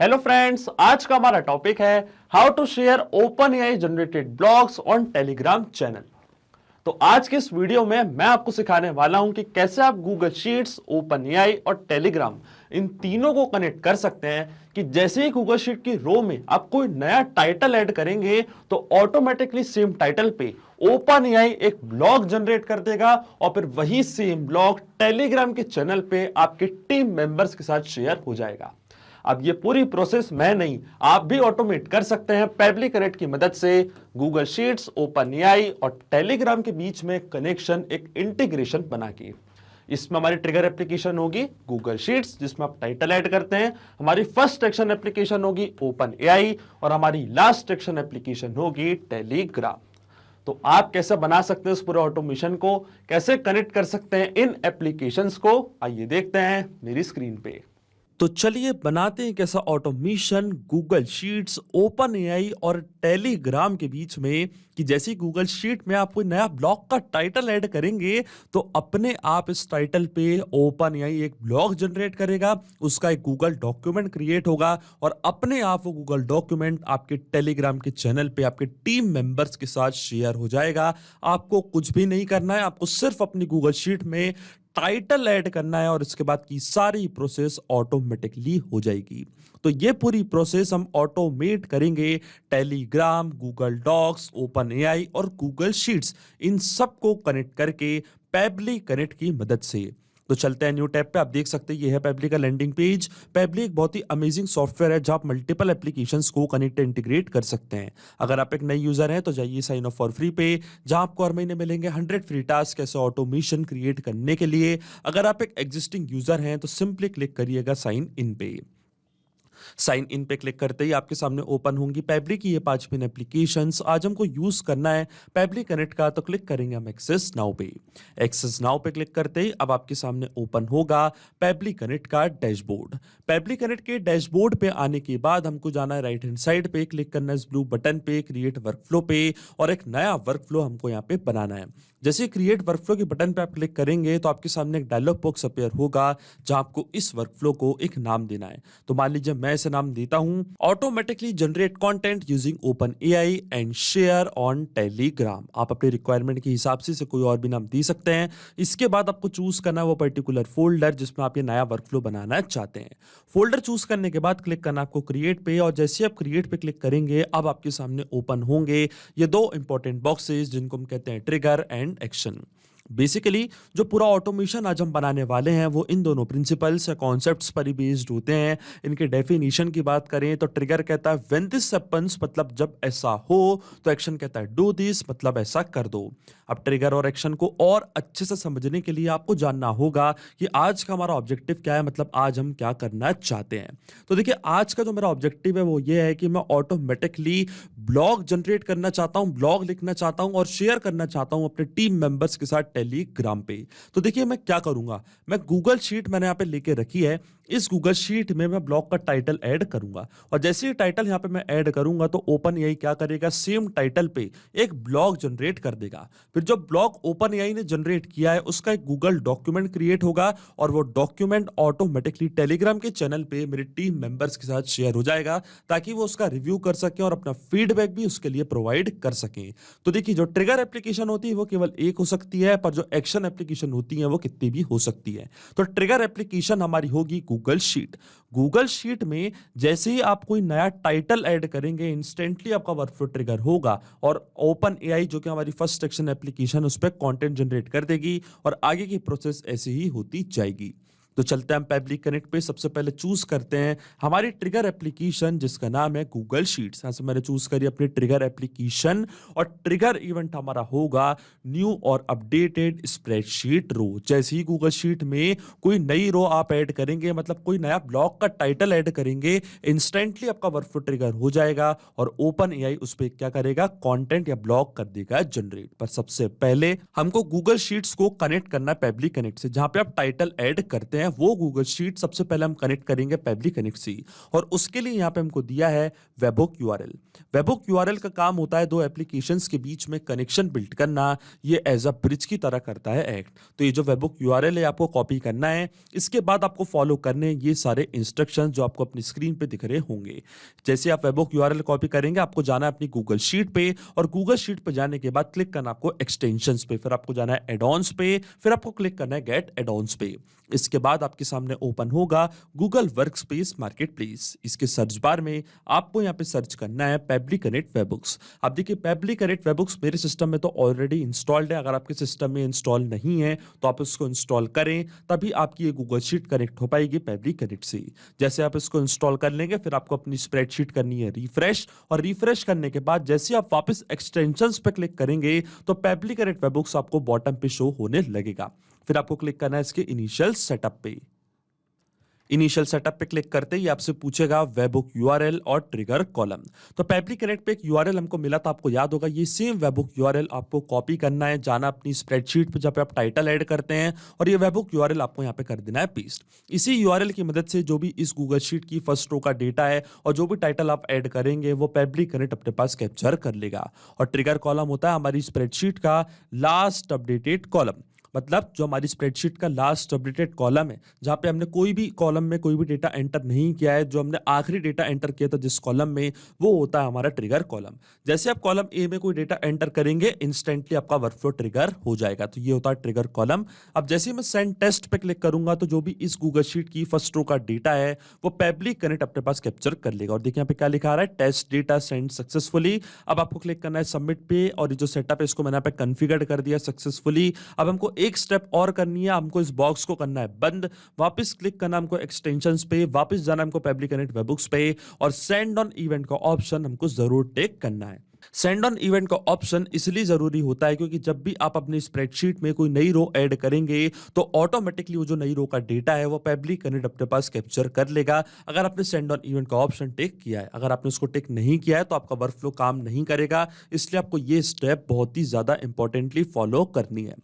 Hello friends, आज का हमारा टॉपिक है how to share Open AI generated blogs on Telegram channel. तो आज के इस वीडियो में मैं आपको सिखाने वाला हूं कि कैसे आप गूगल शीट्स, ओपन एआई और टेलीग्राम इन तीनों को कनेक्ट कर सकते हैं कि जैसे ही गूगल शीट की रो में आप कोई नया टाइटल ऐड करेंगे तो ऑटोमेटिकली सेम टाइटल पे ओपन एआई एक ब्लॉग जनरेट कर देगा और फिर वही सेम ब्लॉग टेलीग्राम के चैनल पे आपके टीम मेंबर्स के साथ शेयर हो जाएगा। अब ये पूरी प्रोसेस मैं नहीं, आप भी ऑटोमेट कर सकते हैं पेबली कनेक्ट की मदद से। गूगल शीट्स, ओपन एआई और टेलीग्राम के बीच में कनेक्शन, एक इंटीग्रेशन बना के। इसमें हमारी ट्रिगर एप्लीकेशन होगी गूगल शीट्स जिसमें आप टाइटल ऐड करते हैं, हमारी फर्स्ट एक्शन एप्लीकेशन होगी ओपन एआई और हमारी लास्ट एक्शन एप्लीकेशन होगी टेलीग्राम। तो आप कैसे बना सकते हैं इस पूरे ऑटोमेशन को, कैसे कनेक्ट कर सकते हैं इन एप्लीकेशंस को, आइए देखते हैं मेरी स्क्रीन पे। तो चलिए बनाते हैं कैसा automation Google sheets, open AI और टेलीग्राम के बीच में कि जैसे गूगल शीट में आप कोई नया ब्लॉग का टाइटल ऐड करेंगे तो अपने आप इस टाइटल पे ओपन एआई एक ब्लॉग जनरेट करेगा, उसका एक गूगल डॉक्यूमेंट क्रिएट होगा और अपने आप वो गूगल डॉक्यूमेंट आपके टेलीग्राम के चैनल पे आपके टीम मेंबर्स के साथ शेयर हो जाएगा। आपको कुछ भी नहीं करना है, आपको सिर्फ अपनी गूगल शीट में टाइटल ऐड करना है और इसके बाद की सारी प्रोसेस ऑटोमेटिकली हो जाएगी। तो ये पूरी प्रोसेस हम ऑटोमेट करेंगे Telegram, Google Docs, Open AI और गूगल शीट्स इन सबको कनेक्ट करके पेबली कनेक्ट की मदद से। तो चलते हैं न्यू टैब पे। आप देख सकते हैं ये है पेबली का लैंडिंग पेज। पेबली एक बहुत ही अमेजिंग सॉफ्टवेयर है जहां आप मल्टीपल एप्लीकेशंस को कनेक्ट इंटीग्रेट कर सकते हैं। अगर आप एक नई यूजर हैं तो जाइए साइन अप फॉर फ्री पे, जहां आपको हर महीने मिलेंगे 100 फ्री टास्क ऐसे ऑटोमेशन क्रिएट करने के लिए। अगर आप एक एग्जिस्टिंग यूजर हैं तो सिंपली क्लिक करिएगा साइन इन पे। साइन इन पे क्लिक करते ही आपके सामने ओपन होंगी पेबली की ये 5 पिन एप्लीकेशंस। आज हमको यूज करना है पेबली कनेक्ट का, तो क्लिक करेंगे हम एक्सेस नाउ पे। एक्सेस नाउ पे क्लिक करते ही अब आपके सामने ओपन होगा पेबली कनेक्ट का डैशबोर्ड। पेबली कनेक्ट के डैशबोर्ड पे आने के बाद हमको जाना है राइट हैंड साइड पे, क्लिक करना है इस ब्लू बटन पे क्रिएट वर्कफ्लो पे और एक नया वर्कफ्लो हमको यहाँ पे बनाना है। जैसे क्रिएट वर्कफ्लो के बटन पे आप क्लिक करेंगे तो आपके सामने एक डायलॉग बॉक्स अपीयर होगा जहां आपको इस वर्कफ्लो को एक नाम देना है। तो मान लीजिए मैं इसे नाम देता हूं automatically generate content using open AI and share on Telegram. आप अपने रिक्वायरमेंट के हिसाब से इसे कोई और भी नाम दे सकते हैं। इसके बाद आपको चूज करना है वो पर्टिकुलर फोल्डर जिसमें आप ये नया वर्कफ्लो बनाना चाहते हैं। फोल्डर चूज करने के बाद क्लिक करना आपको क्रिएट पे और जैसे आप क्रिएट पे क्लिक करेंगे अब आपके सामने ओपन होंगे ये दो इंपॉर्टेंट बॉक्सेस जिनको हम कहते हैं ट्रिगर एंड एक्शन। बेसिकली जो पूरा ऑटोमेशन आज हम बनाने वाले हैं वो इन दोनों प्रिंसिपल्स या कॉन्सेप्ट्स पर ही बेस्ड होते हैं। इनके डेफिनेशन की बात करें तो ट्रिगर कहता है व्हेन दिस हैपेंस, मतलब जब ऐसा हो, तो एक्शन कहता है डू दिस, मतलब ऐसा कर दो। अब ट्रिगर और एक्शन को और अच्छे से समझने के लिए आपको जानना होगा कि आज का हमारा ऑब्जेक्टिव क्या है, मतलब आज हम क्या करना चाहते हैं। तो देखिए आज का जो मेरा ऑब्जेक्टिव है वो ये है कि मैं ऑटोमेटिकली ब्लॉग जनरेट करना चाहता हूं, ब्लॉग लिखना चाहता हूं और शेयर करना चाहता हूं अपने टीम मेंबर्स के साथ टेलीग्राम पे। तो देखिए मैं क्या करूंगा, मैं गूगल शीट मैंने यहाँ पे लेके रखी है, इस गूगल शीट में मैं ब्लॉग का टाइटल ऐड करूंगा और जैसे ही टाइटल यहाँ पे मैं ऐड करूंगा तो ओपन एआई क्या करेगा, सेम टाइटल पे एक ब्लॉग जनरेट कर देगा। फिर जो ब्लॉग ओपन एआई ने जनरेट किया है उसका एक गूगल डॉक्यूमेंट क्रिएट होगा और वो डॉक्यूमेंट ऑटोमेटिकली टेलीग्राम के चैनल पे मेरे टीम मेंबर्स के साथ शेयर हो जाएगा ताकि वो उसका रिव्यू कर सके और अपना फीडबैक भी उसके लिए प्रोवाइड कर सकें। तो देखिए जो ट्रिगर एप्लीकेशन होती है वो केवल एक हो सकती है, पर जो एक्शन एप्लीकेशन होती है वो कितनी भी हो सकती है। तो ट्रिगर एप्लीकेशन हमारी होगी गूगल शीट। गूगल शीट में जैसे ही आप कोई नया टाइटल ऐड करेंगे इंस्टेंटली आपका वर्कफ्लो ट्रिगर होगा और ओपन एआई जो कि हमारी फर्स्ट एक्शन एप्लीकेशन उस पर कंटेंट जनरेट कर देगी और आगे की प्रोसेस ऐसे ही होती जाएगी। तो चलते हैं हम पेबली कनेक्ट पे। सबसे पहले चूज करते हैं हमारी ट्रिगर एप्लीकेशन जिसका नाम है गूगल शीट्स। यहां से मैंने चूज करी अपनी ट्रिगर एप्लीकेशन और ट्रिगर इवेंट हमारा होगा न्यू और अपडेटेड स्प्रेडशीट रो। जैसे ही गूगल शीट में कोई नई रो आप ऐड करेंगे, मतलब कोई नया ब्लॉग का टाइटल ऐड करेंगे, इंस्टेंटली आपका वर्कफ्लो ट्रिगर हो जाएगा और ओपन एआई उस पर क्या करेगा, कंटेंट या ब्लॉग कर देगा जनरेट। पर सबसे पहले हमको गूगल शीट्स को कनेक्ट करना है पेबली कनेक्ट से, जहां पे आप टाइटल ऐड करते हैं हैं वो गूगल शीट सबसे पहले हम कनेक्ट करेंगे पेबली कनेक्ट से, और उसके लिए यहाँ पे हमको दिया है वेबहोक यूआरएल। वेबहोक यूआरएल का काम होता है दो एप्लीकेशंस के बीच में कनेक्शन बिल्ड करना, ये एज अ ब्रिज की तरह करता है एक्ट। तो ये जो वेबहोक यूआरएल है आपको कॉपी करना है, इसके बाद आपको फॉलो करने ये सारे इंस्ट्रक्शंस जो आपको अपनी स्क्रीन पे दिख रहे होंगे। जैसे आप वेबहोक यूआरएल कॉपी करेंगे, आपको जाना है अपनी गूगल शीट पे, और गूगल शीट पे जाने के बाद क्लिक करना आपको एक्सटेंशंस पे, फिर आपको जाना है एडॉन्स पे, फिर आपको क्लिक करना है गेट एडॉन्स पे। इसके बाद आपके सामने ओपन होगा गूगल वर्कस्पेस मार्केटप्लेस। इसके सर्च बार में आपको यहाँ पे सर्च करना है पेबली कनेक्ट वेबहुक्स। आप देखिए पेबली कनेक्ट वेबहुक्स मेरे सिस्टम में तो ऑलरेडी इंस्टॉल्ड है, अगर आपके सिस्टम में इंस्टॉल नहीं है तो आप इसको इंस्टॉल करें, तभी आपकी ये गूगल शीट कनेक्ट हो पाएगी पेबली कनेक्ट से। जैसे आप इसको इंस्टॉल कर लेंगे, फिर आपको अपनी स्प्रेडशीट करनी है रिफ्रेश, और रिफ्रेश करने के बाद जैसे आप वापस एक्सटेंशंस पे क्लिक करेंगे तो पेबली कनेक्ट वेबहुक्स आपको बॉटम पे शो होने लगेगा। फिर आपको क्लिक करना है इसके इनिशियल सेटअप पे। इनिशियल सेटअप पे क्लिक करते ही आपसे पूछेगा वेबहुक यूआरएल और ट्रिगर कॉलम। तो पेबली कनेक्ट पे एक यूआरएल हमको मिला था, आपको याद होगा, ये सेम वेबहुक यूआरएल आपको कॉपी करना है, जाना अपनी स्प्रेडशीट पे जहाँ पे आप टाइटल ऐड करते हैं, और ये वेबहुक यूआरएल आपको यहाँ पे कर देना है पेस्ट। इसी यूआरएल की मदद से जो भी इस गूगल शीट की फर्स्ट रो का डेटा है और जो भी टाइटल आप ऐड करेंगे वो पेबली कनेक्ट अपने पास कैप्चर कर लेगा। और ट्रिगर कॉलम होता है हमारी स्प्रेडशीट का लास्ट अपडेटेड कॉलम, मतलब जो हमारी स्प्रेडशीट का लास्ट अपडेटेड कॉलम है, जहां पे हमने कोई भी कॉलम में कोई भी डेटा एंटर नहीं किया है, जो हमने आखिरी डेटा एंटर किया था जिस कॉलम में, वो होता है हमारा ट्रिगर कॉलम। जैसे आप कॉलम ए में कोई डेटा एंटर करेंगे, इंस्टेंटली आपका वर्कफ्लो ट्रिगर हो जाएगा। तो ये होता है ट्रिगर कॉलम। अब जैसे ही मैं सेंड टेस्ट पे क्लिक करूंगा तो जो भी इस गूगल शीट की फर्स्ट रो का डेटा है वो पेबली कनेक्ट अपने पास कैप्चर कर लेगा। और देखिए यहाँ पे क्या लिखा रहा है, टेस्ट डेटा सेंड सक्सेसफुली। अब आपको क्लिक करना है सबमिट पे, और ये जो सेटअप है इसको मैंने यहाँ पे कॉन्फ़िगर कर दिया सक्सेसफुली। अब हमको एक स्टेप और करनी है, हमको इस बॉक्स को करना है बंद, वापस क्लिक करना हमको एक्सटेंशंस पे, वापस जाना हमको पेबली कनेक्ट वेबहुक्स पे, और सेंड ऑन इवेंट का ऑप्शन हमको जरूर टेक करना है। सेंड ऑन इवेंट का ऑप्शन इसलिए जरूरी होता है क्योंकि जब भी आप अपनी स्प्रेडशीट में कोई नई रो ऐड करेंगे तो ऑटोमेटिकली वो जो नई रो का डेटा है वो पेबली कनेक्ट अपने पास कैप्चर कर लेगा, अगर आपने सेंड ऑन इवेंट का ऑप्शन टेक किया है। अगर आपने उसको टेक नहीं किया है तो आपका वर्कफ्लो काम नहीं करेगा, इसलिए आपको ये स्टेप बहुत ही ज्यादा इंपॉर्टेंटली फॉलो करनी है।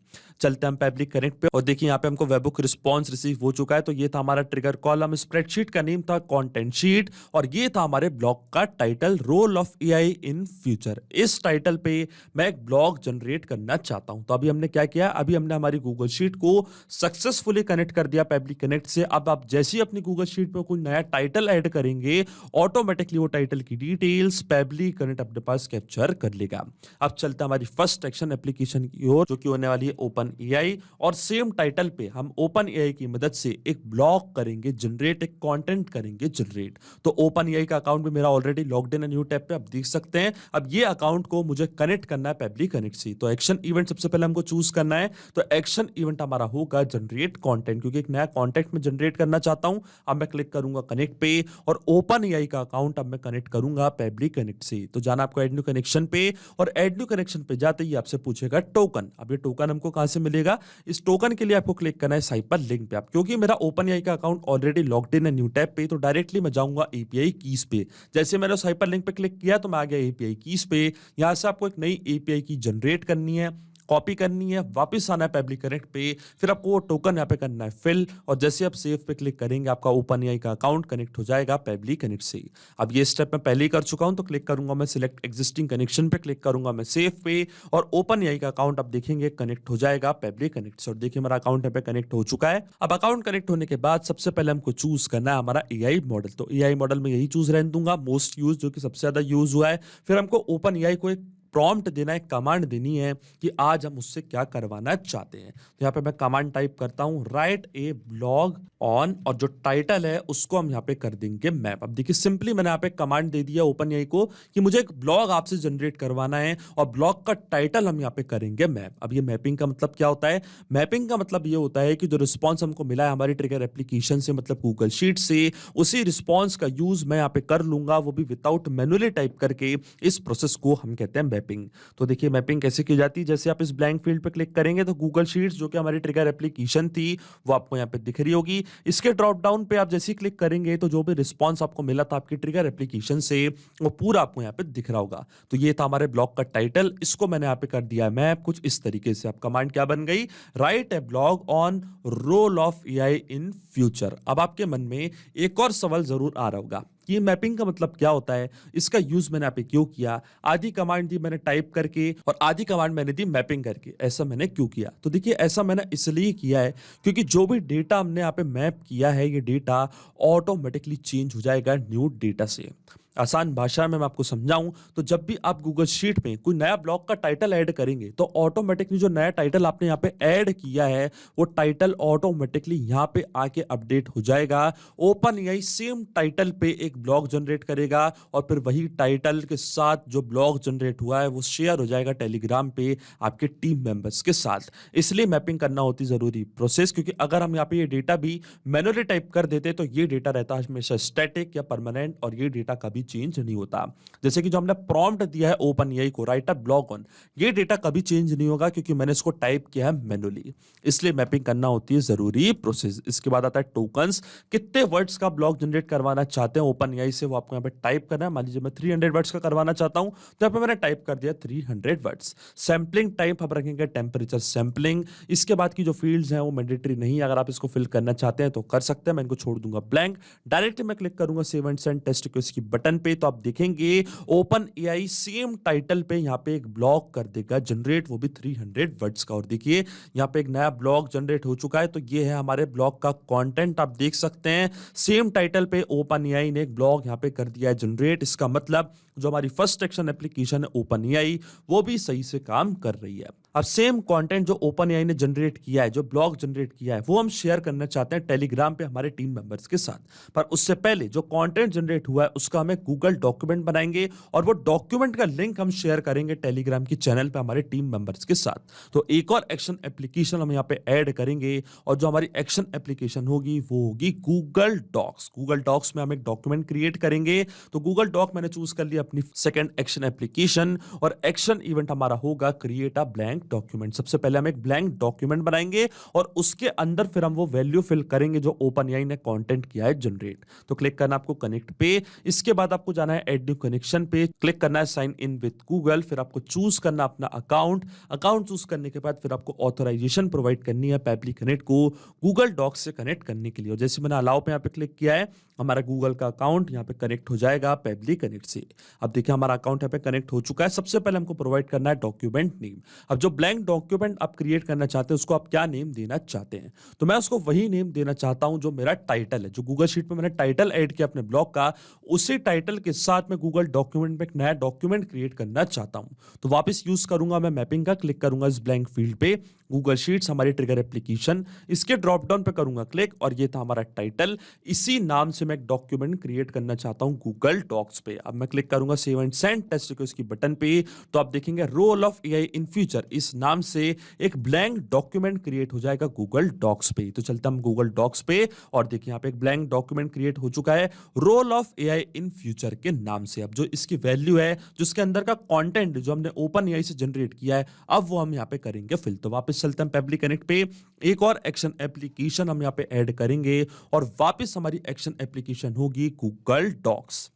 चलते हैं हम पेबली कनेक्ट पे, और देखिए यहाँ पे हमको वेबहुक रिस्पॉन्स रिसीव हो चुका है। तो ये था हमारा ट्रिगर कॉलम, स्प्रेडशीट का नेम था कंटेंट शीट, और ये था हमारे ब्लॉग का title, role of AI in future. इस टाइटल पे मैं एक ब्लॉग जनरेट करना चाहता हूं। तो अभी हमने क्या किया, अभी हमने हमारी गूगल शीट को सक्सेसफुली कनेक्ट कर दिया पेबली कनेक्ट से। अब आप जैसे ही अपनी गूगल शीट पे कोई नया टाइटल ऐड करेंगे, ऑटोमेटिकली वो टाइटल की डिटेल्स पेबली कनेक्ट अपने पास कैप्चर कर लेगा। अब चलते हैं हमारी फर्स्ट एक्शन एप्लीकेशन की ओर, जो कि होने वाली है ओपन एआई, और सेम टाइटल पे हम ओपन एआई की मदद से एक ब्लॉग करेंगे जनरेट, एक कंटेंट करेंगे जनरेट। तो ओपन एआई का अकाउंट भी मेरा ऑलरेडी लॉग्ड इन है न्यू टैब पे, आप देख सकते हैं। अब ये अकाउंट को मुझे कनेक्ट करना है पेबली कनेक्ट से। तो एक्शन इवेंट सबसे पहले हमको चूज करना है। तो एक्शन इवेंट हमारा होगा जनरेट कंटेंट, क्योंकि एक नया कंटेंट में जनरेट करना चाहता हूं। अब मैं क्लिक करूंगा कनेक्ट पे, और ओपन एआई का अकाउंट अब मैं कनेक्ट करूंगा पेबली कनेक्ट से। तो जाना आपको एड न्यू कनेक्शन पे, और एड न्यू कनेक्शन पे जाते ही आपसे पूछेगा टोकन। अब ये टोकन हमको कहां से मिलेगा, इस टोकन के लिए आपको क्लिक करना है हाइपर लिंक पे। आप क्योंकि मेरा ओपन एआई का अकाउंट ऑलरेडी लॉग्ड इन है न्यू टैब पे, तो डायरेक्टली मैं जाऊंगा एपीआई कीज पे। जैसे मैंने उस हाइपर लिंक पे क्लिक किया तो मैं आ गया एपीआई कीज पे। यहां से आपको एक नई एपीआई की जनरेट करनी है, कॉपी करनी है, वापस आना है पेबली कनेक्ट पे, फिर आपको वो टोकन यहाँ पे करना है फिल, और जैसे आप सेव पे क्लिक करेंगे आपका ओपन एआई का अकाउंट कनेक्ट हो जाएगा पेबली कनेक्ट से। अब ये स्टेप मैं पहले ही कर चुका हूं, तो क्लिक करूंगा मैं सिलेक्ट एग्जिस्टिंग कनेक्शन पे, क्लिक करूंगा मैं सेव पे, और ओपन एआई का अकाउंट आप देखेंगे कनेक्ट हो जाएगा पेबली कनेक्ट से। और देखिए मेरा अकाउंट यहाँ पे कनेक्ट हो चुका है। अब अकाउंट कनेक्ट होने के बाद सबसे पहले हमको चूज करना है हमारा एआई मॉडल। तो एआई मॉडल में यही चूज रहने दूंगा, मोस्ट यूज, जो कि सबसे ज्यादा यूज हुआ है। फिर हमको ओपन एआई को एक प्रॉम्प्ट देना है, कमांड देनी है कि आज हम उससे क्या करवाना चाहते हैं। तो यहाँ पे मैं कमांड टाइप करता हूं, राइट ए ब्लॉग ऑन, और जो टाइटल है उसको हम यहाँ पे कर देंगे मैप। अब देखिए सिंपली मैंने यहाँ पे कमांड दे दिया ओपन एआई को कि मुझे एक ब्लॉग आपसे जनरेट करवाना है, और ब्लॉग का टाइटल हम यहाँ पे करेंगे मैप। अब ये मैपिंग का मतलब क्या होता है, मैपिंग का मतलब ये होता है कि जो रिस्पॉन्स हमको मिला है हमारी ट्रिगर एप्लीकेशन से, मतलब गूगल शीट से, उसी रिस्पॉन्स का यूज मैं यहाँ पे कर लूंगा, वो भी विदाउट मैनुअली टाइप करके। इस प्रोसेस को हम कहते हैं मैपिंग। मैपिंग। तो देखिए मैपिंग कैसे की जाती है, जैसे आप इस ब्लैंक फील्ड पे क्लिक करेंगे तो गूगल शीट्स जो कि हमारी ट्रिगर एप्लीकेशन थी वो आपको यहाँ पे दिख रही होगी। इसके ड्रॉप डाउन पे आप जैसे ही क्लिक करेंगे तो जो भी रिस्पॉन्स आपको मिला था आपकी ट्रिगर एप्लीकेशन से वो पूरा आपको यहाँ पे दिख रहा होगा। तो ये था हमारे ब्लॉग का टाइटल, इसको मैंने यहाँ पे कर दिया मैप कुछ इस तरीके से। अब कमांड क्या बन गई, right A blog on roll of AI in future. अब आपके मन में एक और सवाल जरूर आ रहा होगा कि ये मैपिंग का मतलब क्या होता है, इसका यूज मैंने यहाँ पे क्यों किया, आधी कमांड दी मैंने टाइप करके और आधी कमांड मैंने दी मैपिंग करके, ऐसा मैंने क्यों किया। तो देखिए ऐसा मैंने इसलिए किया है क्योंकि जो भी डेटा हमने यहाँ पे मैप किया है ये डेटा ऑटोमेटिकली चेंज हो जाएगा न्यू डेटा से। आसान भाषा में मैं आपको समझाऊं तो जब भी आप गूगल शीट में कोई नया ब्लॉग का टाइटल ऐड करेंगे तो ऑटोमेटिकली जो नया टाइटल आपने यहाँ पे ऐड किया है वो टाइटल ऑटोमेटिकली यहाँ पे आके अपडेट हो जाएगा। ओपन एआई सेम टाइटल पे एक ब्लॉग जनरेट करेगा और फिर वही टाइटल के साथ जो ब्लॉग जनरेट हुआ है वो शेयर हो जाएगा टेलीग्राम पे आपके टीम मेंबर्स के साथ। इसलिए मैपिंग करना होती जरूरी प्रोसेस, क्योंकि अगर हम यहाँ पे ये डेटा भी मैनुअली टाइप कर देते तो ये डेटा रहता हमेशा स्टैटिक या परमानेंट और ये डेटा कभी चेंज नहीं होता। जैसे कि जो हमने प्रॉम्प्ट दिया है ओपन एआई को, राइट अ ब्लॉग ऑन, ये डेटा कभी चेंज नहीं होगा क्योंकि मैंने इसको टाइप किया है मैनुअली। इसलिए मैपिंग करना होती है जरूरी प्रोसेस। इसके बाद आता है टोकन्स। कितने वर्ड्स का ब्लॉग जनरेट करवाना चाहते हैं ओपन एआई से वो आपको यहाँ पे टाइप करना है। मान लीजिए मैं 300 वर्ड्स का करवाना चाहता हूं तो यहाँ पे मैंने टाइप कर दिया 300 वर्ड्स। सैंपलिंग टाइप हम रखेंगे टेम्परेचर सैंपलिंग। इसके बाद की जो फील्ड्स हैं वो मैंडेटरी नहीं, अगर आप इसको फिल करना चाहते हैं तो कर सकते हैं, मैं इनको छोड़ दूंगा ब्लैंक। डायरेक्टली मैं क्लिक करूंगा save and send test request की बटन पे तो आप देखेंगे ओपन एआई सेम टाइटल पे यहाँ पे एक ब्लॉग कर देगा जनरेट, वो भी 300 वर्ड्स का। और देखिए यहाँ पे एक नया ब्लॉग जनरेट हो चुका है। तो ये है हमारे ब्लॉग का कंटेंट, आप देख सकते हैं सेम टाइटल पे ओपन एआई ने एक ब्लॉग यहाँ पे कर दिया है जनरेट। इसका मतलब जो हमारी फर्स्ट एक्शन एप्लीकेशन है ओपन एआई वो भी सही से काम कर रही है। अब सेम कंटेंट जो ओपन एआई ने जनरेट किया है, जो ब्लॉग जनरेट किया है, वो हम शेयर करना चाहते हैं टेलीग्राम पे हमारे टीम मेंबर्स के साथ। पर उससे पहले जो कंटेंट जनरेट हुआ है उसका हमें गूगल डॉक्यूमेंट बनाएंगे और वो डॉक्यूमेंट का लिंक हम शेयर करेंगे टेलीग्राम की चैनल पे हमारे टीम मेंबर्स के साथ। तो एक और एक्शन एप्लीकेशन हम यहाँ पे ऐड करेंगे और जो हमारी एक्शन एप्लीकेशन होगी वो होगी गूगल डॉक्स। गूगल डॉक्स में हम एक डॉक्यूमेंट क्रिएट करेंगे। तो गूगल डॉक मैंने चूज कर लिया अपनी सेकंड एक्शन एप्लीकेशन और एक्शन इवेंट हमारा होगा क्रिएट अ ब्लैंक डॉक्यूमेंट। सबसे पहले हम एक ब्लैंक डॉक्यूमेंट बनाएंगे और उसके अंदर फिर हम वो वैल्यू फिल करेंगे जो ओपन एआई ने कंटेंट किया है जनरेट। तो क्लिक करना आपको कनेक्ट पे। इसके बाद आपको जाना है ऐड न्यू कनेक्शन पे, क्लिक करना है साइन इन विद गूगल, फिर आपको चूज करना अपना अकाउंट चूज करने के बाद फिर आपको ऑथराइजेशन प्रोवाइड करनी है पेबली कनेक्ट को गूगल डॉक्स से कनेक्ट करने के लिए। और जैसे मैंने अलाउ पे यहाँ पे क्लिक किया है हमारा गूगल का अकाउंट यहाँ पे कनेक्ट हो जाएगा पेबली कनेक्ट से। अब देखिए हमारा अकाउंट यहाँ पे कनेक्ट हो चुका है। सबसे पहले हमको प्रोवाइड करना है डॉक्यूमेंट नेम। अब जो ब्लैंक डॉक्यूमेंट आप क्रिएट करना चाहते हैं उसको आप क्या नेम देना चाहते हैं, तो मैं उसको वही नेम देना चाहता हूं जो मेरा टाइटल है। जो गूगल शीट पे मैंने टाइटल ऐड किया अपने ब्लॉग का, उसी टाइटल के साथ मैं गूगल डॉक्यूमेंट में एक नया डॉक्यूमेंट क्रिएट करना चाहता हूं। तो वापस यूज करूंगा मैं मैपिंग का, क्लिक करूंगा इस ब्लैंक फील्ड पे, गूगल शीट्स हमारी ट्रिगर एप्लीकेशन, इसके ड्रॉप डाउन पे करूंगा क्लिक और ये था हमारा टाइटल। इसी नाम से मैं एक डॉक्यूमेंट क्रिएट करना चाहता हूं गूगल डॉक्स पे। अब मैं क्लिक करूंगा save and send test request की बटन पे तो आप देखेंगे role of AI in future इस नाम से एक ब्लैंक डॉक्यूमेंट क्रिएट हो जाएगा गूगल डॉक्स पे। तो चलते हम गूगल डॉक्स पे और देखिए यहाँ पे एक ब्लैंक डॉक्यूमेंट क्रिएट हो चुका है role of AI in future के नाम से। अब जो इसकी वैल्यू है, जो इसके अंदर का कंटेंट जो हमने ओपन एआई से जनरेट किया है, अब वो हम यहाँ पे करेंगे फिल। तो वापस चलते हैं पेबली कनेक्ट पे, एक और एक्शन एप्लीकेशन हम यहाँ पे ऐड करेंगे और वापस हमारी एक्शन एप्लीकेशन होगी गूगल डॉक्स।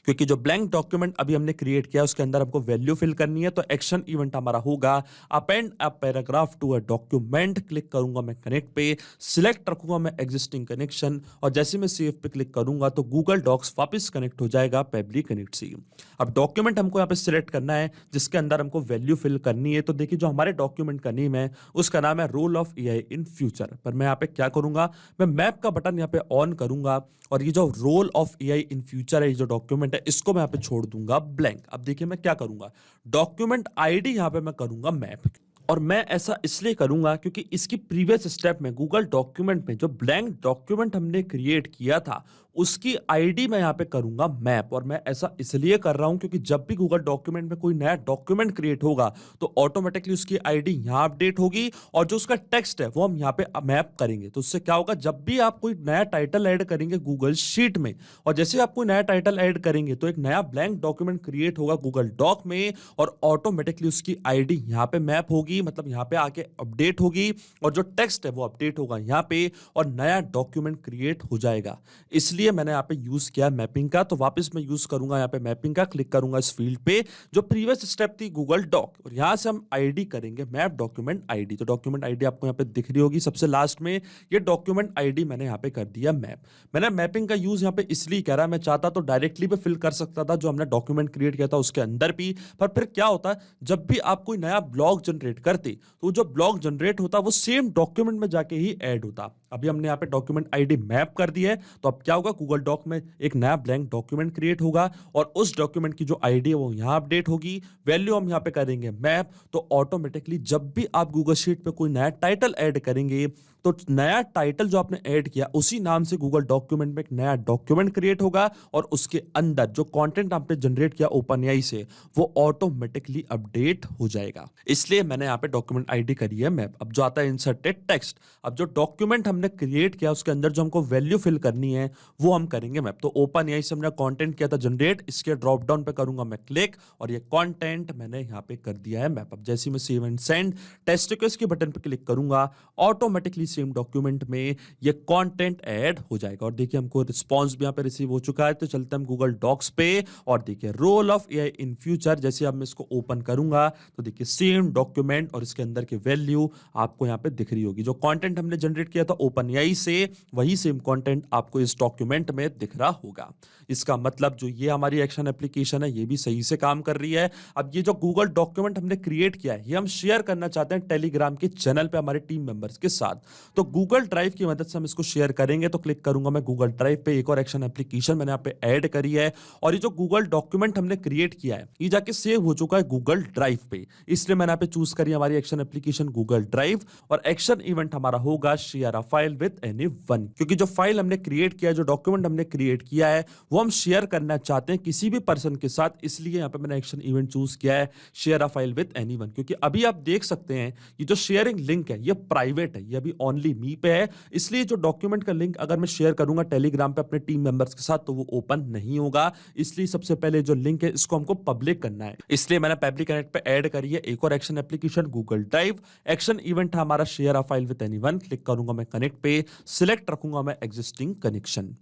क्योंकि जो ब्लैंक डॉक्यूमेंट अभी हमने क्रिएट किया उसके अंदर हमको वैल्यू फिल करनी है। तो एक्शन इवेंट हमारा होगा append a paragraph to a document. Click करूंगा मैं कनेक्ट पे, सिलेक्ट रखूंगा मैं एग्जिस्टिंग कनेक्शन और जैसे मैं सेव पे क्लिक करूंगा तो गूगल डॉक्स वापस कनेक्ट हो जाएगा पेबली कनेक्ट से। अब डॉक्यूमेंट हमको यहाँ पे सिलेक्ट करना है जिसके अंदर हमको वैल्यू फिल करनी है। तो देखिए जो हमारे डॉक्यूमेंट का नेम है उसका नाम है role of AI in future. पर मैं यहाँ पे क्या करूंगा, मैं मैप का बटन यहाँ पे ऑन करूंगा और ये जो role of AI in future है, ये जो डॉक्यूमेंट है, इसको मैं यहाँ पे छोड़ दूंगा ब्लैंक। अब देखिए मैं क्या करूंगा, डॉक्यूमेंट आईडी यहाँ पे मैं करूंगा मैप और मैं ऐसा इसलिए करूंगा क्योंकि इसकी प्रीवियस स्टेप में गूगल डॉक्यूमेंट में जो ब्लैंक डॉक्यूमेंट हमने क्रिएट किया था उसकी आईडी मैं यहाँ पे करूंगा मैप। और मैं ऐसा इसलिए कर रहा हूं क्योंकि जब भी गूगल डॉक्यूमेंट में कोई नया डॉक्यूमेंट क्रिएट होगा तो ऑटोमेटिकली उसकी आईडी यहाँ अपडेट होगी और जो उसका टेक्स्ट है वो हम यहाँ पे मैप करेंगे। तो उससे क्या होगा, जब भी आप कोई नया टाइटल ऐड करेंगे गूगल शीट में और जैसे आप कोई नया टाइटल ऐड करेंगे तो एक नया ब्लैंक डॉक्यूमेंट क्रिएट होगा गूगल डॉक में और ऑटोमेटिकली उसकी आईडी यहाँ पे मैप होगी, मतलब यहाँ पे आके अपडेट होगी और जो टेक्स्ट है वो अपडेट होगा यहाँ पे और नया डॉक्यूमेंट क्रिएट हो जाएगा। इसलिए मैंने यहाँ पे यूज किया मैपिंग का। तो वापस मैं यूज करूंगा यहाँ पे मैपिंग का, क्लिक करूंगा इस फील्ड पे जो प्रीवियस स्टेप थी गूगल डॉक और यहां से हम आईडी करेंगे मैप डॉक्यूमेंट आईडी। तो डॉक्यूमेंट आईडी आपको यहाँ पे दिख रही होगी सबसे लास्ट में, ये डॉक्यूमेंट आईडी मैंने यहाँ पे कर दिया मैप। मैंने मैपिंग का यूज यहाँ पे इसलिए करा, मैं चाहता तो डायरेक्टली भी फिल कर सकता था जो हमने डॉक्यूमेंट क्रिएट किया था उसके अंदर भी, पर फिर क्या होता है जब भी आप कोई नया ब्लॉग जनरेट करते तो जो ब्लॉग जनरेट होता वो सेम डॉक्यूमेंट में जाके ही ऐड होता। अभी हमने यहाँ पे डॉक्यूमेंट आईडी मैप कर दी है तो अब क्या होगा, गूगल डॉक में एक नया ब्लैंक डॉक्यूमेंट क्रिएट होगा और उस डॉक्यूमेंट की जो आईडी है वो यहाँ अपडेट होगी, वैल्यू हम यहाँ पे करेंगे मैप। तो ऑटोमेटिकली जब भी आप गूगल शीट पे कोई नया टाइटल ऐड करेंगे तो नया टाइटल जो आपने ऐड किया उसी नाम से गूगल डॉक्यूमेंट में एक नया डॉक्यूमेंट क्रिएट होगा और उसके अंदर जो कंटेंट आपने जनरेट किया ओपनएआई से वो ऑटोमेटिकली अपडेट हो जाएगा। इसलिए मैंने यहाँ पे डॉक्यूमेंट आईडी करी है मैप। अब जो आता है इंसर्टेड टेक्स्ट, अब जो डॉक्यूमेंट हमने क्रिएट किया उसके अंदर जो हमको वैल्यू फिल करनी है वो हम करेंगे मैप। तो ओपनएआई से हमने कंटेंट किया था जनरेट, इसके ड्रॉप डाउन पे करूंगा मैं क्लिक और ये कंटेंट मैंने यहाँ पे कर दिया है मैप। अब जैसे मैं save and send test request के बटन पे क्लिक करूंगा ऑटोमेटिकली सेम डॉक्यूमेंट में ये कंटेंट ऐड हो जाएगा और देखिए हमको रिस्पांस भी यहाँ पे रिसीव हो चुका है। तो चलते हैं हम गूगल डॉक्स पे और देखिए role of AI in future, जैसे अब मैं इसको ओपन करूंगा तो देखिए सेम डॉक्यूमेंट और इसके अंदर की वैल्यू आपको यहाँ पे दिख रही होगी। जो कंटेंट हमने जनरेट किया था ओपनएआई से वही सेम कंटेंट आपको इस डॉक्यूमेंट में दिख रहा होगा। इसका मतलब जो ये हमारी एक्शन एप्लीकेशन है ये भी सही से काम कर रही है। अब ये जो गूगल डॉक्यूमेंट हमने क्रिएट किया है ये हम शेयर करना चाहते हैं टेलीग्राम के चैनल पे हमारे टीम मेंबर्स के साथ। तो गूगल ड्राइव की मदद से हम इसको शेयर करेंगे। तो क्लिक करूंगा मैं गूगल ड्राइव पे, एक और एक्शन एप्लीकेशन मैंने यहाँ पे ऐड करी है और ये जो गूगल डॉक्यूमेंट हमने क्रिएट किया है ये जाके सेव हो चुका है गूगल ड्राइव पे, इसलिए मैंने यहाँ पे चूज करी हमारी एक्शन एप्लीकेशन गूगल ड्राइव और एक्शन इवेंट हमारा होगा share a file with anyone, क्योंकि जो फाइल हमने क्रिएट किया है जो डॉक्यूमेंट हमने क्रिएट किया है वो हम शेयर करना चाहते हैं किसी भी पर्सन के साथ, इसलिए यहाँ पे मैंने एक्शन इवेंट चूज किया है share a file with anyone. क्योंकि अभी आप देख सकते हैं ये जो शेयरिंग लिंक है ये प्राइवेट है, ये अभी ओनली मी पे है, इसलिए जो डॉक्यूमेंट का लिंक अगर मैं शेयर करूंगा टेलीग्राम पे अपने टीम मेंबर्स के साथ तो वो ओपन नहीं होगा। इसलिए सबसे पहले जो लिंक है इसको हमको पब्लिक करना है, इसलिए मैंने पब्लिक कनेक्ट पे ऐड करी है एक और action application Google drive. Action event है हमारा share a file with anyone, click करूंगा मैं कनेक्ट पे, सिलेक्ट रखूंगा मैं एग्जिस्टिंग कनेक्शन।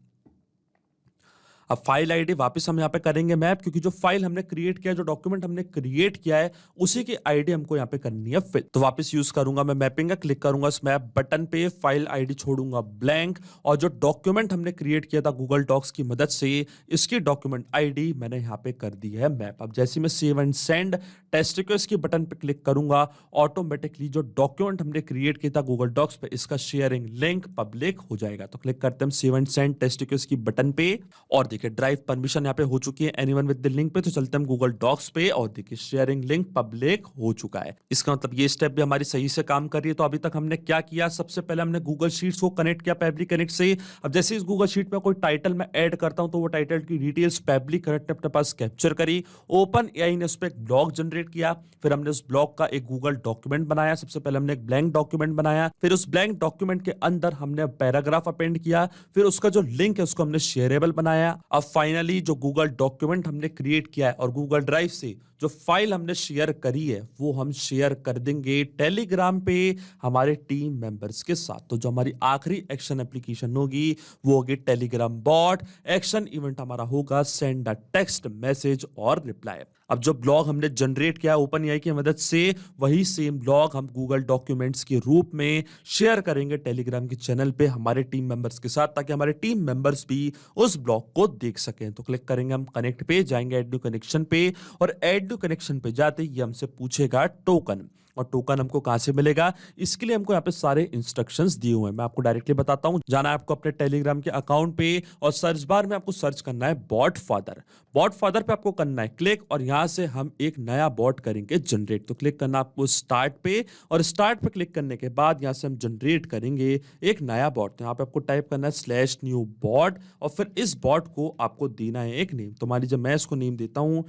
अब फाइल आईडी वापस हम यहाँ पे करेंगे मैप, क्योंकि जो फाइल हमने क्रिएट किया है जो डॉक्यूमेंट हमने क्रिएट किया है उसी की आईडी हमको यहाँ पे करनी है फिल। तो वापस यूज करूंगा मैं मैपिंग का, क्लिक करूंगा इस मैप बटन पे, फाइल आईडी छोड़ूंगा ब्लैंक और जो डॉक्यूमेंट हमने क्रिएट किया था गूगल डॉक्स की मदद से इसकी डॉक्यूमेंट आईडी मैंने यहाँ पे कर दी है मैप। अब जैसे मैं save and send test request की बटन पे क्लिक करूंगा ऑटोमेटिकली जो डॉक्यूमेंट हमने क्रिएट किया था गूगल डॉक्स पे इसका शेयरिंग लिंक पब्लिक हो जाएगा। तो क्लिक करते हैं save and send test request की बटन पे और देखिए ड्राइव परमिशन यहाँ पे हो चुकी है एनीवन विद द लिंक पे। तो चलते हैं हम गूगल डॉक्स पे और देखिए शेयरिंग लिंक पब्लिक हो चुका है। इसका मतलब ये स्टेप भी हमारी सही से काम कर रही है। तो अभी तक हमने क्या किया, सबसे पहले हमने गूगल शीट्स को कनेक्ट किया पब्लिक कनेक्ट से। अब जैसे इस गूगल शीट में कोई टाइटल मैं ऐड करता हूं तो वो टाइटल की डिटेल्स पब्लिक कनेक्ट ने अपने पास कैप्चर करी। ओपन एआई ने उस पर एक ब्लॉग जनरेट किया, फिर हमने उस ब्लॉग का एक गूगल डॉक्यूमेंट बनाया। सबसे पहले हमने एक ब्लैंक डॉक्यूमेंट बनाया, फिर उस ब्लैंक डॉक्यूमेंट के अंदर हमने पैराग्राफ अपेंड किया, फिर उसका जो लिंक है उसको हमने शेयरेबल बनाया। अब फाइनली जो गूगल डॉक्यूमेंट हमने क्रिएट किया है और गूगल ड्राइव से जो फाइल हमने शेयर करी है वो हम शेयर कर देंगे टेलीग्राम पे हमारे टीम मेंबर्स के साथ। तो जो हमारी आखिरी एक्शन एप्लीकेशन होगी वो होगी टेलीग्राम बॉट। एक्शन इवेंट हमारा होगा सेंड अ टेक्स्ट मैसेज और रिप्लाई। अब जो ब्लॉग हमने जनरेट किया ओपन एआई की मदद से वही सेम ब्लॉग हम गूगल डॉक्यूमेंट्स के रूप में शेयर करेंगे टेलीग्राम के चैनल पे हमारे टीम मेंबर्स के साथ, ताकि हमारे टीम मेंबर्स भी उस ब्लॉग को देख सकें। तो क्लिक करेंगे हम कनेक्ट पे, जाएंगे ऐड न्यू कनेक्शन पे और ऐड न्यू कनेक्शन पे जाते ही हमसे पूछेगा टोकन। और टोकन हमको कहां से मिलेगा, इसके लिए हमको यहाँ पे सारे इंस्ट्रक्शंस दिए हुए हैं। मैं आपको डायरेक्टली बताता हूं। जाना है आपको अपने टेलीग्राम के अकाउंट पे और सर्च बार में आपको सर्च करना है बॉट फादर। बॉट फादर पे आपको करना है क्लिक और यहां से हम एक नया बॉट करेंगे जनरेट। तो क्लिक करना आपको स्टार्ट पे और स्टार्ट पे क्लिक करने के बाद यहां से हम जनरेट करेंगे एक नया बॉट। तो यहाँ पे आपको टाइप करना है /new bot और फिर इस बॉट को आपको देना है एक नेम। तो मान लीजिए मैं इसको नेम देता हूं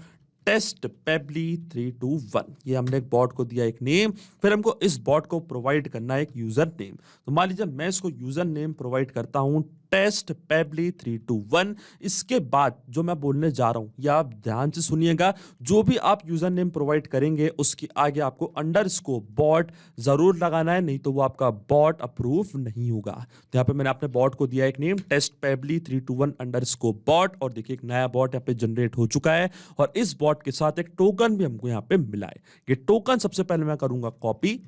टेस्ट पेबली 321। ये हमने एक बॉट को दिया एक नेम, फिर हमको इस बॉट को प्रोवाइड करना है एक यूजर नेम। तो मान लीजिए मैं इसको यूजर नेम प्रोवाइड करता हूं टेस्ट पेबली 321। इसके बाद जो मैं बोलने जा रहा हूं या आप ध्यान से सुनिएगा, जो भी आप यूजर नेम प्रोवाइड करेंगे उसके आगे आपको अंडरस्कोर बॉट जरूर लगाना है, नहीं तो वो आपका बॉट अप्रूव नहीं होगा। तो यहाँ पे मैंने अपने बॉट को दिया एक name test Pabbly 321 underscore bot और देखिए एक नया बॉट यहाँ पे जनरेट हो चुका है और इस बॉट के साथ एक टोकन भी हमको यहाँ पे मिला है। ये टोकन सबसे पहले मैं करूंगा कॉपी,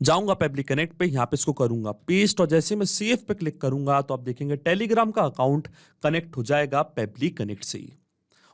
जाऊंगा पेबली कनेक्ट पे, यहां पे इसको करूंगा पेस्ट और जैसे मैं सेव पे क्लिक करूंगा तो आप देखेंगे टेलीग्राम का अकाउंट कनेक्ट हो जाएगा पेबली कनेक्ट से।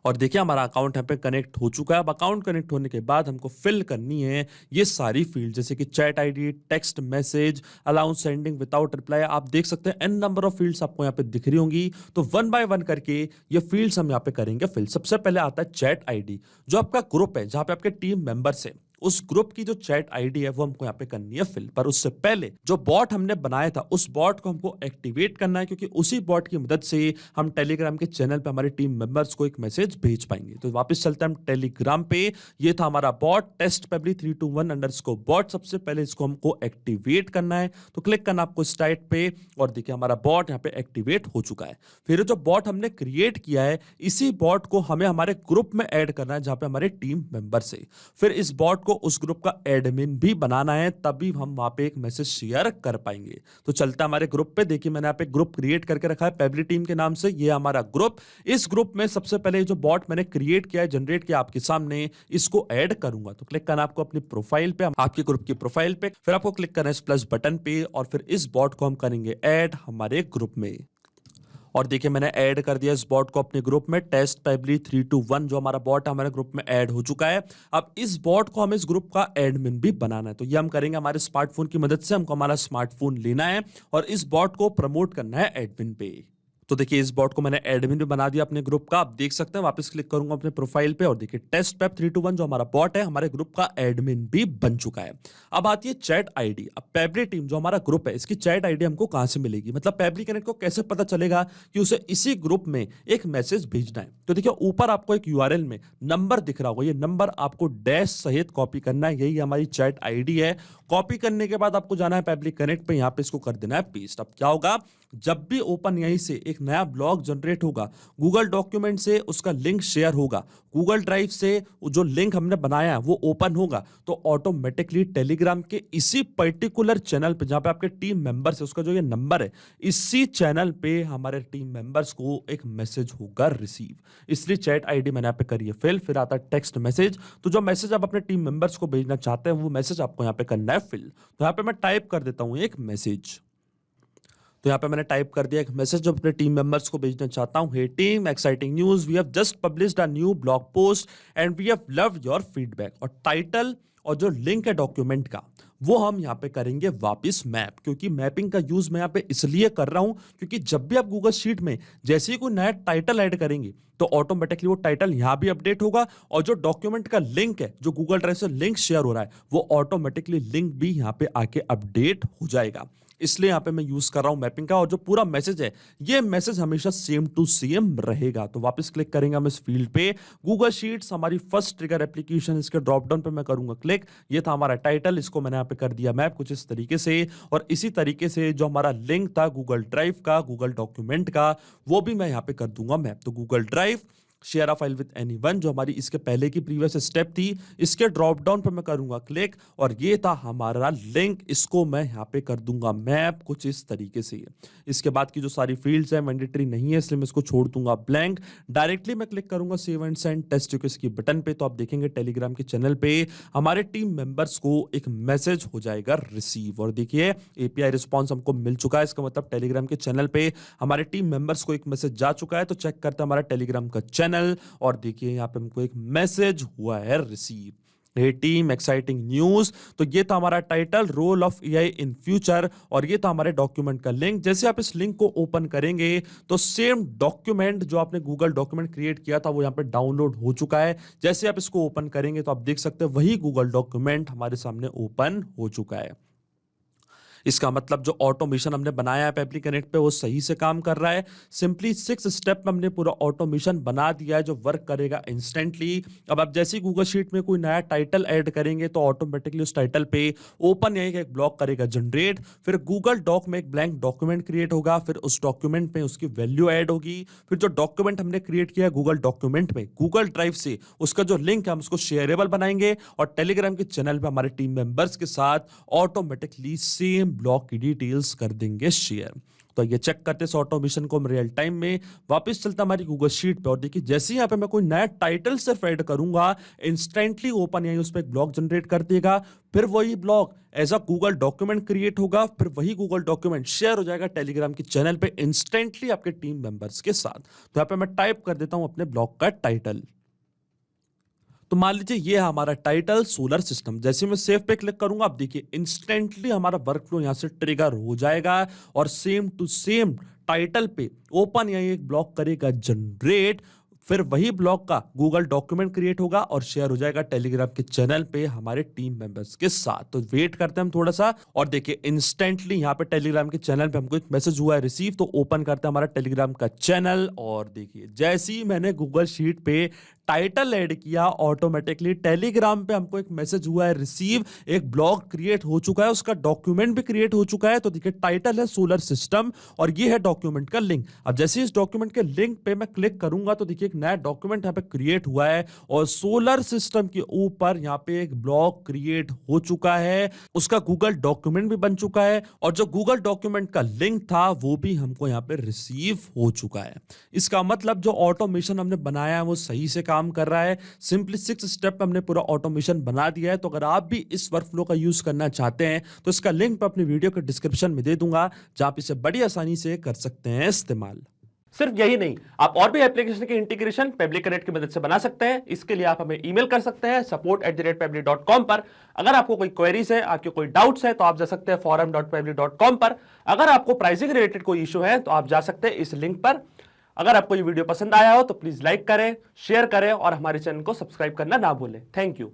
और देखिए हमारा अकाउंट यहाँ पे कनेक्ट हो चुका है। अब अकाउंट कनेक्ट होने के बाद हमको फिल करनी है ये सारी फील्ड, जैसे कि chat ID, text message, allow sending without reply. आप देख सकते हैं एन नंबर ऑफ फील्ड्स आपको यहाँ पे दिख रही होंगी। तो वन बाय वन करके ये फील्ड्स हम यहाँ पे करेंगे फिल। सबसे पहले आता है चैट आईडी, जो आपका ग्रुप है जहां पे आपके टीम मेंबर्स है, उस ग्रुप की जो चैट आईडी है वो हमको यहाँ पे करनी है फिल। पर उससे पहले जो बॉट हमने बनाया था उस बॉट को हमको एक्टिवेट करना है, क्योंकि उसी बॉट की मदद से हम टेलीग्राम के चैनल पे हमारे टीम मेंबर्स को एक मैसेज भेज पाएंगे। तो वापस चलते हैं हम टेलीग्राम पे। ये था हमारा bot test Pabbly 321 underscore bot. सबसे पहले इसको हमको एक्टिवेट करना है, तो क्लिक करना आपको स्टार्ट पे और देखिए हमारा बॉट यहाँ पे एक्टिवेट हो चुका है। फिर जो बॉट हमने क्रिएट किया है इसी बॉट को हमें हमारे ग्रुप में ऐड करना है जहां पे हमारे टीम मेंबर्स है। फिर इस बॉट को उस ग्रुप का एडमिन भी बनाना है, तभी हम वहां पे एक मैसेज शेयर कर पाएंगे। तो चलता हमारे ग्रुप पे। देखिए मैंने यहाँ पे ग्रुप क्रिएट करके रखा है पेबली टीम के नाम से। ये हमारा ग्रुप। इस ग्रुप में सबसे पहले जो बॉट मैंने क्रिएट किया है, जनरेट किया आपके सामने, इसको ऐड करूंगा। तो क्लिक करना आपको अपनी प्रोफाइल पे, आपके ग्रुप की प्रोफाइल पे, फिर आपको क्लिक करना है इस प्लस बटन पे और फिर इस बॉट को हम करेंगे ऐड हमारे ग्रुप में। और देखिए मैंने ऐड कर दिया इस बॉट को अपने ग्रुप में। टेस्ट पेबली 321 जो हमारा बॉट है हमारे ग्रुप में ऐड हो चुका है। अब इस बॉट को हमें इस ग्रुप का एडमिन भी बनाना है, तो ये हम करेंगे हमारे स्मार्टफोन की मदद से। हमको हमारा स्मार्टफोन लेना है और इस बॉट को प्रमोट करना है एडमिन पे। तो देखिए इस बॉट को मैंने एडमिन भी बना दिया अपने ग्रुप का। आप देख सकते हैं, वापस क्लिक करूंगा अपने प्रोफाइल पे और देखिए टेस्ट पेब 321 जो हमारा बॉट है हमारे ग्रुप का एडमिन भी बन चुका है। अब आती है चैट आईडी। अब पेबली टीम जो हमारा ग्रुप है इसकी चैट आईडी हमको कहां से मिलेगी, मतलब पेबली कनेक्ट को कैसे पता चलेगा कि उसे इसी ग्रुप में एक मैसेज भेजना है। तो देखिए ऊपर आपको एक यूआरएल में नंबर दिख रहा होगा, ये नंबर आपको डैश सहित कॉपी करना है। यही हमारी चैट आईडी है। कॉपी करने के बाद आपको जाना है पेबली कनेक्ट पे, यहां पे इसको कर देना है पेस्ट। अब क्या होगा, जब भी ओपन यहीं से एक नया ब्लॉग जनरेट होगा, गूगल डॉक्यूमेंट से उसका लिंक शेयर होगा, गूगल ड्राइव से जो लिंक हमने बनाया है वो ओपन होगा, तो ऑटोमेटिकली टेलीग्राम के इसी पर्टिकुलर चैनल पे जहां पे आपके टीम मेंबर्स है, उसका जो ये नंबर है, इसी चैनल पे हमारे टीम मेंबर्स को एक मैसेज होगा रिसीव। इसलिए चैट आईडी मैंने यहाँ पे करी है फिल। फिर आता है टेक्स्ट मैसेज। तो जो मैसेज आप अपने टीम मेंबर्स को भेजना चाहते हैं वो मैसेज आपको यहाँ पे करना है फिल। तो यहाँ पे मैं टाइप कर देता हूं एक मैसेज। तो यहाँ पे मैंने टाइप कर दिया एक मैसेज जो अपने टीम मेंबर्स को भेजना चाहता हूँ। Hey team, exciting news, we have just published a new blog post and we have loved your feedback. और टाइटल और जो लिंक है डॉक्यूमेंट का वो हम यहाँ पे करेंगे वापस मैप, क्योंकि मैपिंग का यूज मैं यहाँ पे इसलिए कर रहा हूँ क्योंकि जब भी आप गूगल शीट में जैसे ही कोई नया टाइटल ऐड करेंगे तो ऑटोमेटिकली वो टाइटल यहाँ भी अपडेट होगा और जो डॉक्यूमेंट का लिंक है, जो गूगल ड्राइव से लिंक शेयर हो रहा है, वो ऑटोमेटिकली लिंक भी यहाँ पे आके अपडेट हो जाएगा। इसलिए यहाँ पे मैं यूज कर रहा हूँ मैपिंग का। और जो पूरा मैसेज है ये मैसेज हमेशा सेम टू सेम रहेगा। तो वापस क्लिक करेंगे हम इस फील्ड पे, गूगल शीट्स हमारी फर्स्ट ट्रिगर एप्लीकेशन, इसके ड्रॉप डाउन पे मैं करूंगा क्लिक। ये था हमारा टाइटल, इसको मैंने यहाँ पे कर दिया मैप कुछ इस तरीके से। और इसी तरीके से जो हमारा लिंक था गूगल ड्राइव का, गूगल डॉक्यूमेंट का, वो भी मैं यहाँ पे कर दूंगा मैप। तो Google drive share a file with anyone जो हमारी इसके पहले की प्रीवियस स्टेप थी, इसके ड्रॉप डाउन पे मैं करूंगा क्लिक और ये था हमारा लिंक, इसको मैं यहाँ पे कर दूंगा मैप कुछ इस तरीके से। इसके बाद की जो सारी फील्ड्स हैं मैंडेटरी नहीं है इसलिए मैं इसको छोड़ दूंगा ब्लैंक। डायरेक्टली मैं क्लिक करूंगा सेव एंड सेंड टेस्ट की बटन पे, तो आप देखेंगे टेलीग्राम के चैनल पे हमारे टीम मेंबर्स को एक मैसेज हो जाएगा रिसीव। और देखिए एपीआई रिस्पॉन्स हमको मिल चुका है, इसका मतलब टेलीग्राम के चैनल पे हमारे टीम मेंबर्स को एक मैसेज जा चुका है। तो चेक करते हैं हमारा टेलीग्राम का चैनल और देखिए यहाँ पे हमको एक मैसेज हुआ है receive. Hey team exciting news. तो ये था हमारा title, role of AI in future, और ये था हमारे डॉक्यूमेंट का लिंक। जैसे आप इस लिंक को ओपन करेंगे तो सेम डॉक्यूमेंट जो आपने गूगल डॉक्यूमेंट क्रिएट किया था वो यहाँ पे डाउनलोड हो चुका है। जैसे आप इसको ओपन करेंगे तो आप देख सकते हैं वही गूगल डॉक्यूमेंट हमारे सामने ओपन हो चुका है। इसका मतलब जो ऑटोमेशन हमने बनाया है पेपली कनेक्ट पे वो सही से काम कर रहा है। सिंपली 6 स्टेप में हमने पूरा ऑटोमेशन बना दिया है जो वर्क करेगा इंस्टेंटली। अब आप जैसे ही गूगल शीट में कोई नया टाइटल ऐड करेंगे तो ऑटोमेटिकली उस टाइटल पे ओपन एआई का एक ब्लॉक करेगा जनरेट, फिर गूगल डॉक में एक ब्लैंक डॉक्यूमेंट क्रिएट होगा, फिर उस डॉक्यूमेंट में उसकी वैल्यू ऐड होगी, फिर जो डॉक्यूमेंट हमने क्रिएट किया गूगल डॉक्यूमेंट में गूगल ड्राइव से उसका जो लिंक है हम उसको शेयरेबल बनाएंगे और टेलीग्राम के चैनल पे हमारे टीम मेंबर्स के साथ ऑटोमेटिकली सेम ब्लॉक की डिटेल्स कर देंगे शेयर। तो ये चेक करते इस ऑटोमेशन को हम रियल टाइम में। वापस चलता हमारी गूगल शीट पे और देखिए जैसे ही यहाँ पे मैं कोई नया टाइटल सिर्फ ऐड करूंगा इंस्टेंटली ओपन एआई उस पर एक ब्लॉक जनरेट कर देगा, फिर वही block as a Google document create होगा, फिर वही गूगल डॉक्यूमेंट शेयर हो जाएगा टेलीग्राम के चैनल पे इंस्टेंटली आपके टीम मेंबर्स के साथ। तो यहाँ पे मैं टाइप कर देता हूं अपने ब्लॉक का टाइटल। तो मान लीजिए ये है हमारा टाइटल सोलर सिस्टम। जैसे मैं सेव पे क्लिक करूंगा आप देखिए इंस्टेंटली हमारा वर्कफ्लो यहां से ट्रिगर हो जाएगा और सेम टू सेम टाइटल पे ओपन एआई एक ब्लॉक करेगा जनरेट, फिर वही ब्लॉक का गूगल डॉक्यूमेंट क्रिएट होगा और शेयर हो जाएगा टेलीग्राम के चैनल पे हमारे टीम मेंबर्स के साथ। तो वेट करते हैं हम थोड़ा सा और देखिए इंस्टेंटली यहाँ पे टेलीग्राम के चैनल पे हमको एक मैसेज हुआ है रिसीव। तो ओपन करते हैं हमारा टेलीग्राम का चैनल और देखिए जैसे ही मैंने गूगल शीट पे टाइटल ऐड किया ऑटोमेटिकली टेलीग्राम पे हमको एक मैसेज हुआ है रिसीव, एक ब्लॉग क्रिएट हो चुका है, उसका डॉक्यूमेंट भी क्रिएट हो चुका है। तो देखिए टाइटल है सोलर सिस्टम और ये है डॉक्यूमेंट का लिंक। अब जैसे इस डॉक्यूमेंट के लिंक पे मैं क्लिक करूंगा तो देखिए एक नया डॉक्यूमेंट यहाँ पे क्रिएट हुआ है और सोलर सिस्टम के ऊपर यहाँ पे एक ब्लॉग क्रिएट हो चुका है, उसका गूगल डॉक्यूमेंट भी बन चुका है और जो गूगल डॉक्यूमेंट का लिंक था वो भी हमको यहाँ पे रिसीव हो चुका है। इसका मतलब जो ऑटोमेशन हमने बनाया है वो सही से काम कर रहा है। सिंपली 6 स्टेप में हमने पूरा ऑटोमेशन बना दिया है। तो अगर आप भी इस वर्कफ्लो का यूज करना चाहते हैं तो इसका लिंक मैं अपनी वीडियो के डिस्क्रिप्शन में दे दूंगा जहां आप इसे बड़ी आसानी से कर सकते हैं इस्तेमाल। सिर्फ यही नहीं, आप और भी एप्लीकेशन के इंटीग्रेशन पेबली कनेक्ट की मदद से बना सकते हैं। इसके लिए आप हमें ईमेल कर सकते हैं support@pebly.com पर। अगर आपको कोई क्वेरीज है, आपके कोई डाउट्स है तो आप जा सकते हैं forum.pebly.com पर। अगर आपको प्राइसिंग रिलेटेड कोई इशू है तो आप जा सकते हैं इस लिंक पर। अगर आपको ये वीडियो पसंद आया हो तो प्लीज लाइक करें, शेयर करें और हमारे चैनल को सब्सक्राइब करना ना भूलें। Thank you.